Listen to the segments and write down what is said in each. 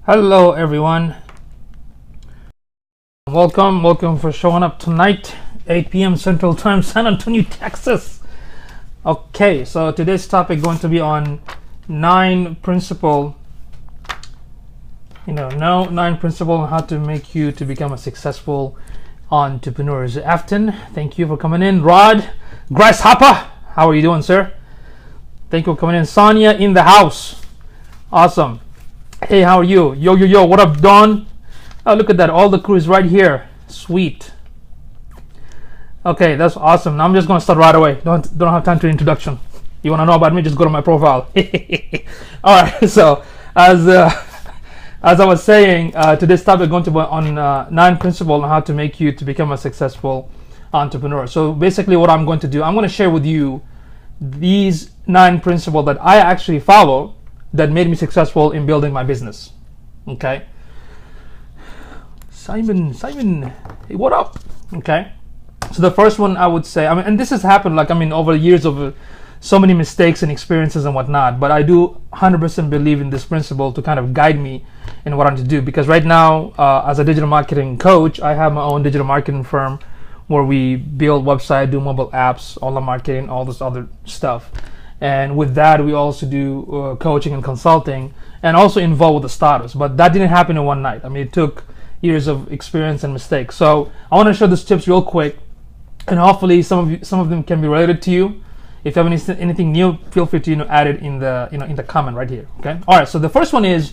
Hello everyone, welcome for showing up tonight, 8 p.m. Central Time, San Antonio, Texas. Okay, so today's topic going to be on nine principle on how to make you to become a successful entrepreneur. Afton, thank you for coming in. Rod Grasshopper, how are you doing, sir? Thank you for coming in. Sonia in the house, awesome. Hey, how are you? Yo, what up, Dawn? Oh, look at that, all the crew is right here. Sweet. Okay, that's awesome. Now I'm just gonna start right away. Don't have time to introduction. You wanna know about me? Just go to my profile. All right. So as I was saying, today's topic is going to be on 9 principles on how to make you to become a successful entrepreneur. So basically, what I'm going to do, I'm going to share with you these 9 principles that I actually follow that made me successful in building my business. Okay. Simon, hey, what up? Okay. So the first one I would say, and this has happened over years of so many mistakes and experiences and whatnot, but I do 100% believe in this principle to kind of guide me in what I'm to do, because right now, as a digital marketing coach, I have my own digital marketing firm where we build website, do mobile apps, online marketing, all this other stuff. And with that, we also do coaching and consulting, and also involved with the startups. But that didn't happen in one night. It took years of experience and mistakes. So I want to share these tips real quick, and hopefully some of them can be related to you. If you have anything new, feel free to add it in the comment right here. Okay. All right. So the first one is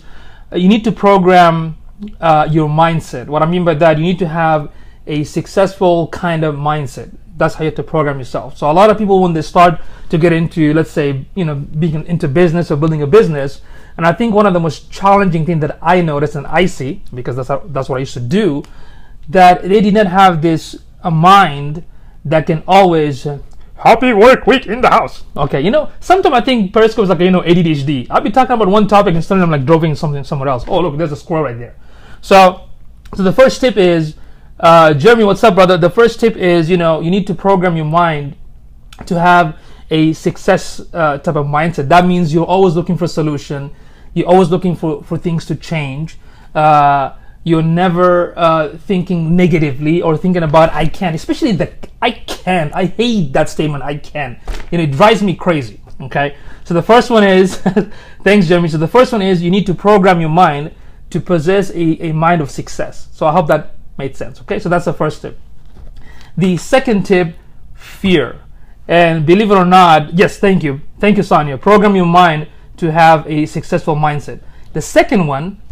you need to program your mindset. What I mean by that, you need to have a successful kind of mindset. That's how you have to program yourself. So a lot of people, when they start to get into, let's say, being into business or building a business, and I think one of the most challenging things that I notice and I see, because that's what I used to do, that they did not have this mind that can always happy work week in the house. Okay, sometimes I think Periscope is like ADHD. I'll be talking about one topic and suddenly I'm like droving something somewhere else. Oh look, there's a squirrel right there. So the first tip is, Jeremy, what's up, brother? The first tip is, you need to program your mind to have a success type of mindset. That means you're always looking for a solution. You're always looking for things to change. You're never thinking negatively or thinking about I can't, especially the I can't. I hate that statement, I can. It drives me crazy. Okay. So the first one is, thanks, Jeremy. So the first one is you need to program your mind to possess a mind of success. So I hope that made sense. Okay, so that's the first tip. The second tip, fear. And believe it or not, yes, thank you, Sonia. Program your mind to have a successful mindset. The second one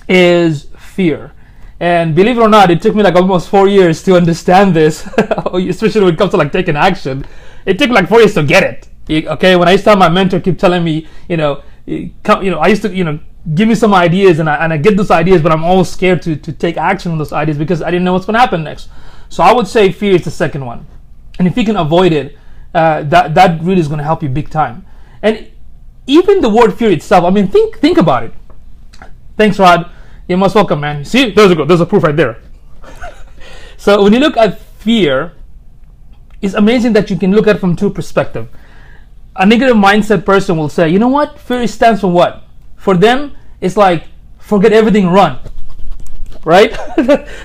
is fear. And believe it or not, it took me almost 4 years to understand this, especially when it comes to taking action. It took 4 years to get it. Okay, when I used to have my mentor keep telling me, I used to, give me some ideas, and I get those ideas, but I'm always scared to take action on those ideas because I didn't know what's going to happen next. So I would say fear is the second one, and if you can avoid it, that really is going to help you big time. And even the word fear itself, think about it. Thanks, Rod. You're most welcome, man. See, there's a proof right there. So when you look at fear, it's amazing that you can look at it from 2 perspectives. A negative mindset person will say, you know what? Fear stands for what? For them, it's like, forget everything, run. Right?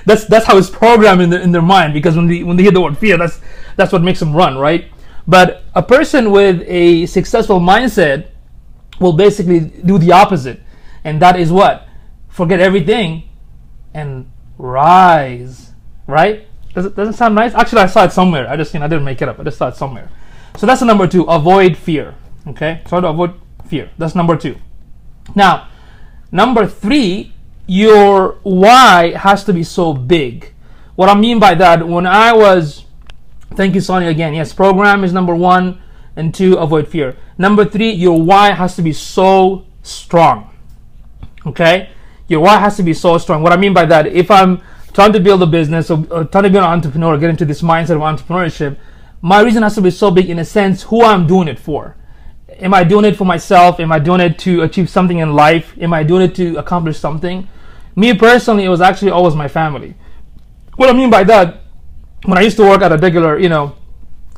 that's how it's programmed in their mind, because when they hear the word fear, that's what makes them run, right? But a person with a successful mindset will basically do the opposite. And that is what? Forget everything and rise. Right? Doesn't sound nice? Actually, I saw it somewhere. I didn't make it up. I just saw it somewhere. So that's the number 2. Avoid fear. Okay? Try to avoid fear. That's number 2. Now, number 3, your why has to be so big. What I mean by that, thank you, Sonia, again. Yes, program is number 1, and 2, avoid fear. Number 3, your why has to be so strong. Okay? Your why has to be so strong. What I mean by that, if I'm trying to build a business or trying to be an entrepreneur, get into this mindset of entrepreneurship, my reason has to be so big in a sense who I'm doing it for. Am I doing it for myself? Am I doing it to achieve something in life? Am I doing it to accomplish something? Me personally, it was actually always my family. What I mean by that, when I used to work at a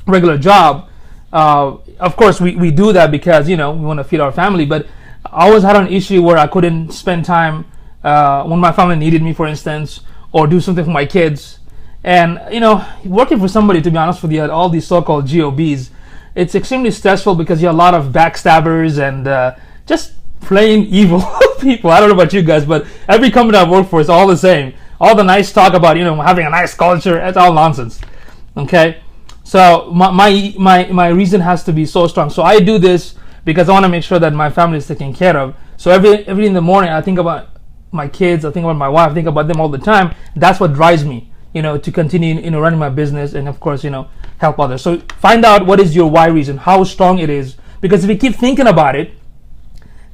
regular job, of course we do that because we want to feed our family, but I always had an issue where I couldn't spend time when my family needed me, for instance, or do something for my kids. And working for somebody, to be honest with you, at all these so-called GOBs, it's extremely stressful because you have a lot of backstabbers and just plain evil people. I don't know about you guys, but every company I've worked for is all the same. All the nice talk about having a nice culture, it's all nonsense. Okay, so my reason has to be so strong. So I do this because I want to make sure that my family is taken care of. So every in the morning I think about my kids, I think about my wife, I think about them all the time. That's what drives me, to continue running my business, and of course help others. So find out what is your why reason, how strong it is, because if you keep thinking about it,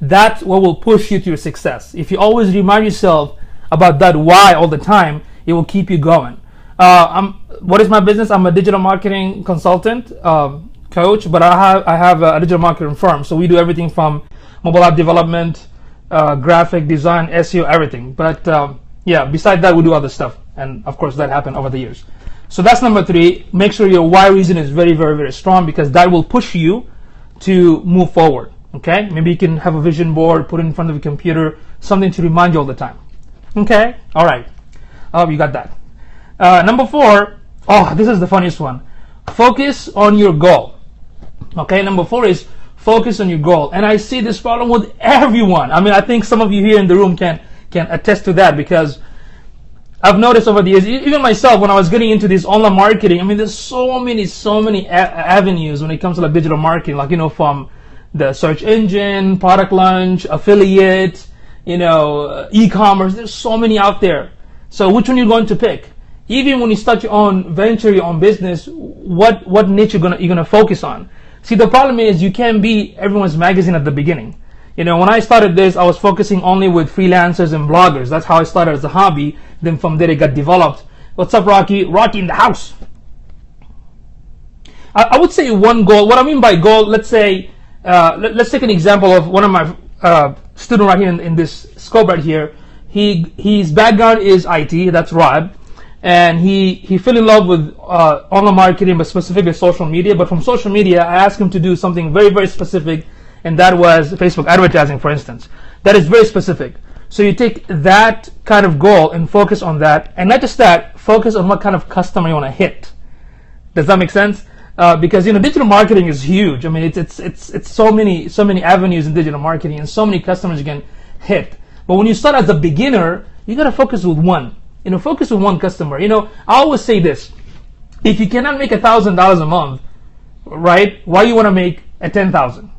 that's what will push you to your success. If you always remind yourself about that why all the time, it will keep you going. What is my business? I'm a digital marketing consultant, coach, but I have a digital marketing firm. So we do everything from mobile app development, graphic design, SEO, everything. But besides that, we do other stuff, and of course that happened over the years. So that's number 3. Make sure your why reason is very, very, very strong, because that will push you to move forward. Okay, maybe you can have a vision board, put it in front of a computer, something to remind you all the time. Okay, all right. I hope you got that. Number 4, this is the funniest one. Focus on your goal. Okay, number 4 is focus on your goal. And I see this problem with everyone. I mean, I think some of you here in the room can attest to that, because I've noticed over the years, even myself, when I was getting into this online marketing, I mean, there's so many avenues when it comes to like digital marketing, like, from the search engine, product launch, affiliate, e-commerce. There's so many out there. So which one you're going to pick? Even when you start your own venture, your own business, what niche you're gonna focus on? See, the problem is you can't be everyone's magazine at the beginning. When I started this, I was focusing only with freelancers and bloggers. That's how I started as a hobby. Then from there it got developed. What's up, Rocky? Rocky in the house. I would say one goal. What I mean by goal, let's say, let's take an example of one of my student right here in this scope right here. His background is IT. That's Rod, and he fell in love with online marketing, but specifically social media. But from social media, I asked him to do something very, very specific, and that was Facebook advertising, for instance. That is very specific. So you take that kind of goal and focus on that, and not just that, focus on what kind of customer you want to hit. Does that make sense? Because digital marketing is huge. I mean, it's so many avenues in digital marketing, and so many customers you can hit. But when you start as a beginner, you gotta focus with one. Focus with one customer. I always say this: if you cannot make $1,000 a month, right? Why you wanna make a 10,000?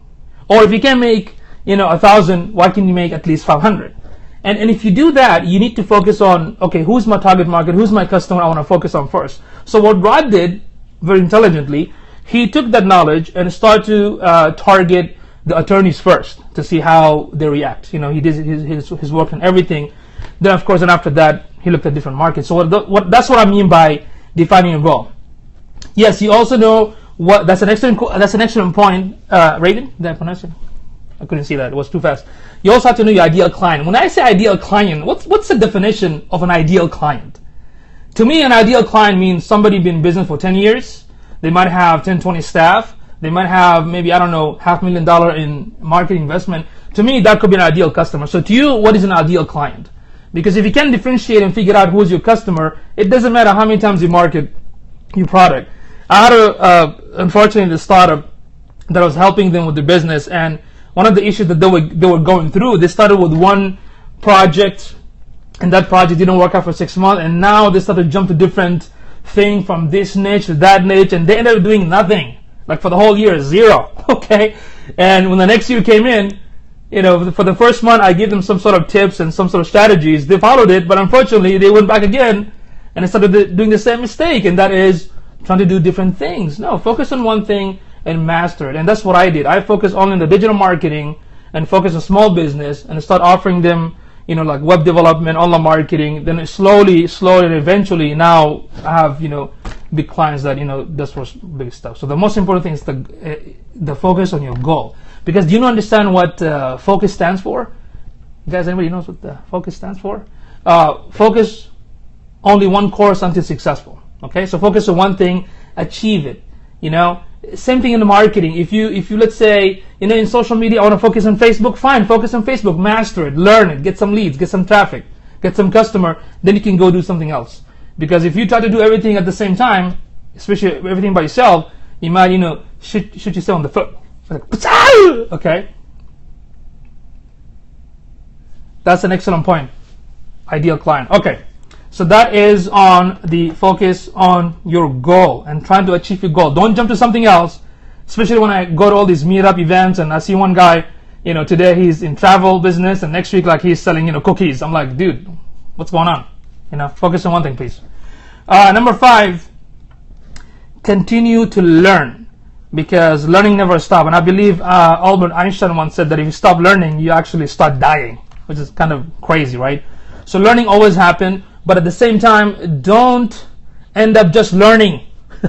Or if you can't make 1,000, why can you make at least 500? And if you do that, you need to focus on, okay, who's my target market? Who's my customer? I want to focus on first. So what Rod did, very intelligently, he took that knowledge and started to target the attorneys first to see how they react. He did his work and everything. Then, of course, and after that, he looked at different markets. So that's what I mean by defining a goal. Yes, you also know what. That's an excellent point, Raven. Did I pronounce it? I couldn't see that. It was too fast. You also have to know your ideal client. When I say ideal client, what's the definition of an ideal client? To me, an ideal client means somebody been in business for 10 years. They might have 10, 20 staff. They might have maybe, I don't know, $500,000 in marketing investment. To me, that could be an ideal customer. So to you, what is an ideal client? Because if you can differentiate and figure out who's your customer, it doesn't matter how many times you market your product. I had unfortunately, the startup that I was helping them with their business, and one of the issues that they were going through, they started with one project, and that project didn't work out for 6 months, and now they started to jump to different thing from this niche to that niche, and they ended up doing nothing. Like for the whole year, 0. Okay? And when the next year came in, for the first month, I gave them some sort of tips and some sort of strategies. They followed it, but unfortunately, they went back again and they started doing the same mistake, and that is trying to do different things. No, focus on one thing and master it. And that's what I did. I focused only on the digital marketing and focused on small business and start offering them, like web development, online marketing. Then slowly, and eventually now I have, big clients that, that's what's big stuff. So the most important thing is the focus on your goal. Because do you understand what focus stands for? You guys, anybody knows what the focus stands for? Focus only one course until successful. Okay, so focus on one thing, achieve it. Same thing in the marketing. If you let's say, in social media, I want to focus on Facebook, fine, focus on Facebook, master it, learn it, get some leads, get some traffic, get some customer, then you can go do something else. Because if you try to do everything at the same time, especially everything by yourself, you might, shoot yourself on the foot. Like, okay? That's an excellent point. Ideal client. Okay. So that is on the focus on your goal and trying to achieve your goal. Don't jump to something else, especially when I go to all these meetup events and I see one guy, today he's in travel business and next week like he's selling, cookies. I'm like, dude, what's going on? Focus on one thing, please. Number 5, continue to learn, because learning never stops. And I believe Albert Einstein once said that if you stop learning, you actually start dying, which is kind of crazy, right? So learning always happens. But at the same time, don't end up just learning,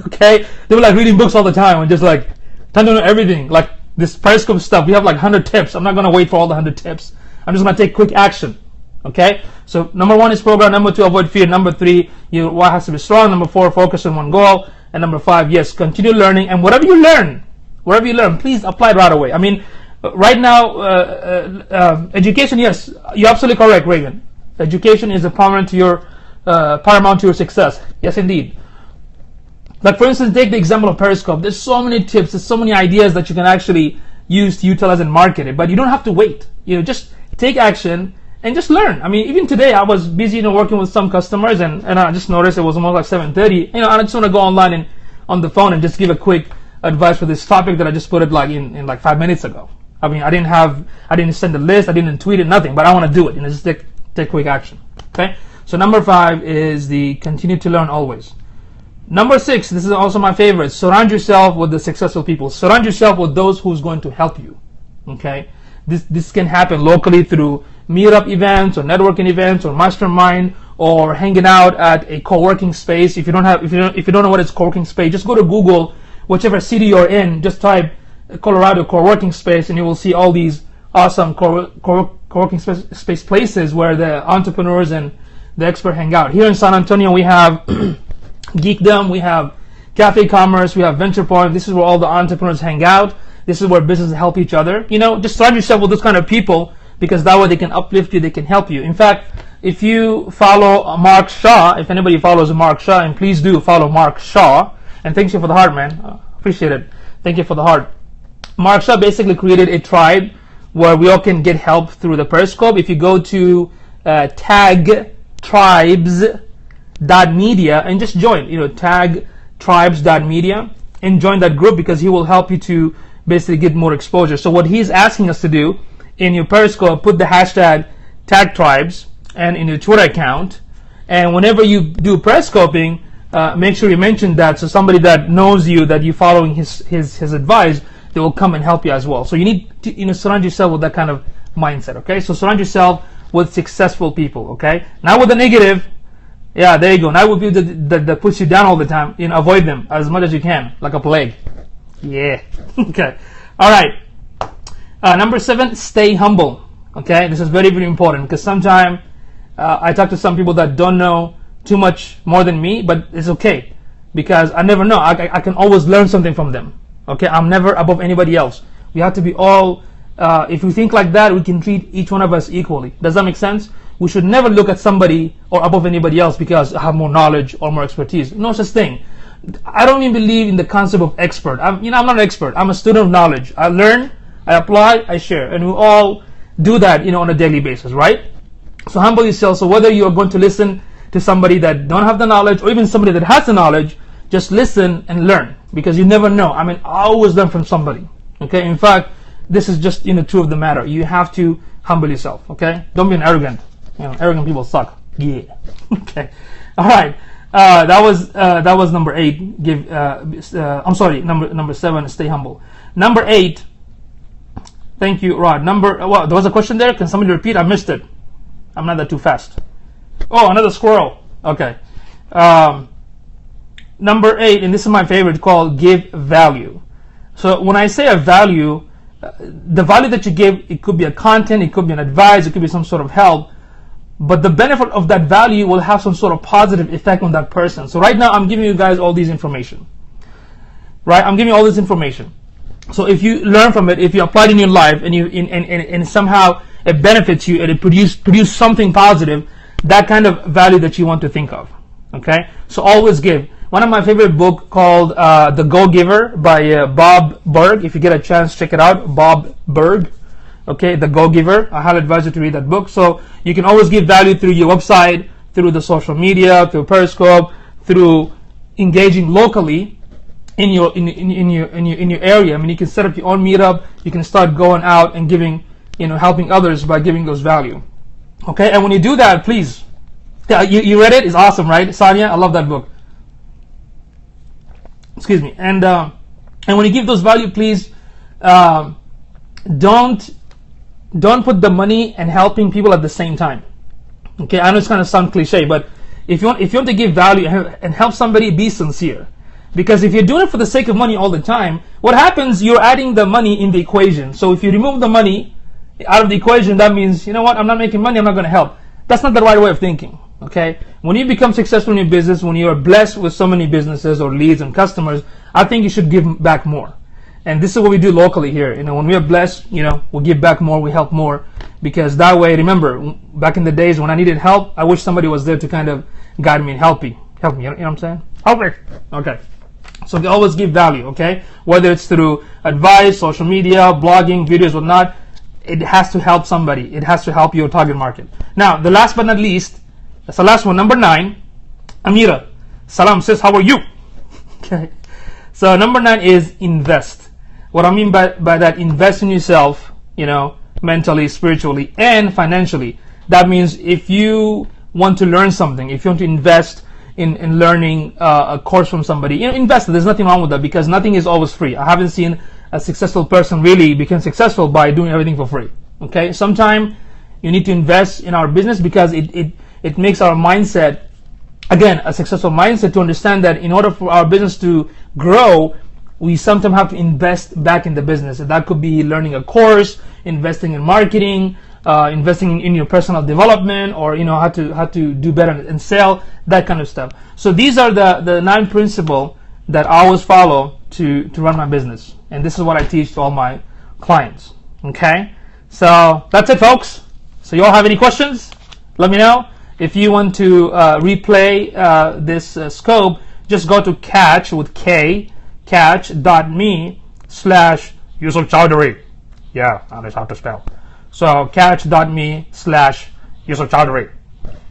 okay? They were like reading books all the time and just like trying to know everything. Like this Periscope stuff, we have like 100 tips. I'm not going to wait for all the 100 tips. I'm just going to take quick action, okay? So number 1 is program. Number 2, avoid fear. Number 3, your why has to be strong. Number 4, focus on one goal. And number 5, yes, continue learning. And whatever you learn, please apply it right away. I mean, right now, education, yes, you're absolutely correct, Raven. Education is paramount to your success. Yes, indeed. Like for instance, take the example of Periscope. There's so many tips, there's so many ideas that you can actually use to utilize and market it. But you don't have to wait. Just take action and just learn. I mean, even today I was busy, working with some customers, and I just noticed it was almost like 7:30. And I just want to go online and on the phone and just give a quick advice for this topic that I just put it like in like 5 minutes ago. I mean, I didn't send a list, I didn't tweet it, nothing. But I want to do it. Just take quick action. Okay. So number 5 is the continue to learn always. Number 6, this is also my favorite. Surround yourself with the successful people. Surround yourself with those who's going to help you. Okay. This can happen locally through meetup events or networking events or mastermind or hanging out at a co-working space. If you don't know what is co-working space, just go to Google, whichever city you're in, just type Colorado co-working space, and you will see all these awesome co-working space places where the entrepreneurs and the expert hang out. Here in San Antonio, we have Geekdom, we have Cafe Commerce, we have Venture Point. This is where all the entrepreneurs hang out. This is where businesses help each other. Just surround yourself with those kind of people, because that way they can uplift you, they can help you. In fact, if you follow Mark Shaw, if anybody follows Mark Shaw, and please do follow Mark Shaw, and thank you for the heart, man. Appreciate it. Thank you for the heart. Mark Shaw basically created a tribe where we all can get help through the Periscope. If you go to tagtribes.media and just join, tagtribes.media and join that group, because he will help you to basically get more exposure. So what he's asking us to do in your Periscope, put the hashtag tagtribes and in your Twitter account, and whenever you do Periscoping, make sure you mention that, so somebody that knows you, that you're following his advice, they will come and help you as well. So you need to surround yourself with that kind of mindset. Okay, so surround yourself with successful people. Okay, not with the negative. Yeah, there you go. Not with people that push you down all the time. Avoid them as much as you can, like a plague. Yeah. Okay. All right. Number 7, stay humble. Okay, this is very, very important, because sometimes I talk to some people that don't know too much more than me, but it's okay, because I never know. I can always learn something from them. Okay, I'm never above anybody else. We have to be all, if we think like that, we can treat each one of us equally. Does that make sense? We should never look at somebody or above anybody else because I have more knowledge or more expertise. No such thing. I don't even believe in the concept of expert. I'm not an expert. I'm a student of knowledge. I learn, I apply, I share. And we all do that, on a daily basis, right? So humble yourself. So whether you're going to listen to somebody that don't have the knowledge or even somebody that has the knowledge, just listen and learn, because you never know. I always learn from somebody. Okay. In fact, this is just true of the matter. You have to humble yourself. Okay. Don't be an arrogant. Arrogant people suck. Yeah. Okay. All right. That was number 8. Number 7. Stay humble. Number 8. Thank you, Rod. There was a question there. Can somebody repeat? I missed it. I'm not that too fast. Oh, another squirrel. Okay. Number 8, and this is my favorite, called give value. So when I say a value, the value that you give, it could be a content, it could be an advice, it could be some sort of help, but the benefit of that value will have some sort of positive effect on that person. So right now I'm giving you guys all these information. right? I'm giving you all this information. So if you learn from it, if you apply it in your life, and somehow it benefits you and it produce something positive, that kind of value that you want to think of. Okay, so always give. One of my favorite book called The Go-Giver by Bob Burg. If you get a chance, check it out. Bob Burg. Okay, The Go-Giver. I highly advise you to read that book. So you can always give value through your website, through the social media, through Periscope, through engaging locally in your area. I mean, you can set up your own meetup. You can start going out and giving, helping others by giving those value. Okay, and when you do that, please. Yeah, you read it? It's awesome, right, Sonia? I love that book. Excuse me. And when you give those value, please don't put the money and helping people at the same time. Okay, I know it's kind of sound cliche, but if you want to give value and help somebody, be sincere. Because if you're doing it for the sake of money all the time, what happens? You're adding the money in the equation. So if you remove the money out of the equation, that means, you know what? I'm not making money. I'm not going to help. That's not the right way of thinking. Okay, when you become successful in your business, when you are blessed with so many businesses or leads and customers, I think you should give back more. And this is what we do locally here. When we are blessed, we'll give back more, we help more, because that way, remember, back in the days when I needed help, I wish somebody was there to kind of guide me and help me. You know what I'm saying? Help me. Okay. So we always give value. Okay, whether it's through advice, social media, blogging, videos, whatnot, it has to help somebody. It has to help your target market. Now, the last but not least. That's the last one, number 9. Amira, salam sis, how are you? Okay. So number 9 is invest. What I mean by that, invest in yourself, mentally, spiritually, and financially. That means if you want to learn something, if you want to invest in learning a course from somebody, invest. There's nothing wrong with that, because nothing is always free. I haven't seen a successful person really become successful by doing everything for free. Okay. Sometimes you need to invest in our business, because it makes our mindset, again, a successful mindset, to understand that in order for our business to grow, we sometimes have to invest back in the business. And that could be learning a course, investing in marketing, investing in your personal development, or how to do better and sell, that kind of stuff. So these are the 9 principles that I always follow to run my business. And this is what I teach to all my clients. Okay? So that's it, folks. So you all have any questions? Let me know. If you want to replay this scope, just go to catch with K, catch.me/yusufchowdhury. Yeah, that's how to spell. So catch.me/yusufchowdhury.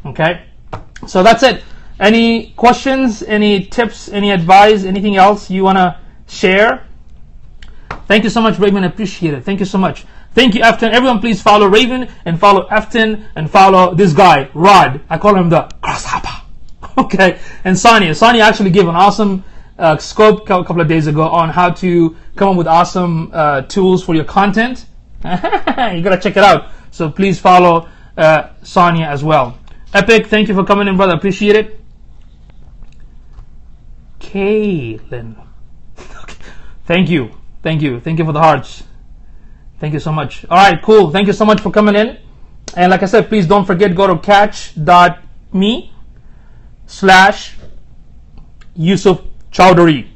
Okay? So that's it. Any questions, any tips, any advice, anything else you want to share? Thank you so much, Raven. I appreciate it. Thank you so much. Thank you, Afton. Everyone, please follow Raven and follow Afton and follow this guy, Rod. I call him the grasshopper. Okay. And Sonia. Sonia actually gave an awesome scope a couple of days ago on how to come up with awesome tools for your content. You gotta check it out. So please follow Sonia as well. Epic, thank you for coming in, brother. Appreciate it. Kaylin. Okay. Thank you for the hearts. Thank you so much. All right, cool. Thank you so much for coming in. And like I said, please don't forget, go to catch.me/yusufchowdhury.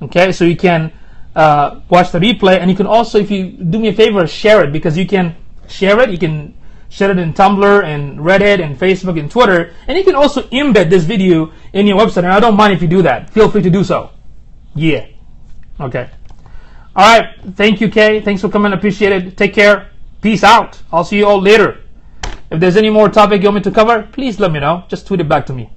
Okay, so you can watch the replay, and you can also, if you do me a favor, share it, because you can share it. You can share it in Tumblr and Reddit and Facebook and Twitter, and you can also embed this video in your website. And I don't mind if you do that. Feel free to do so. Yeah. Okay. All right. Thank you, Kay. Thanks for coming. Appreciate it. Take care. Peace out. I'll see you all later. If there's any more topic you want me to cover, please let me know. Just tweet it back to me.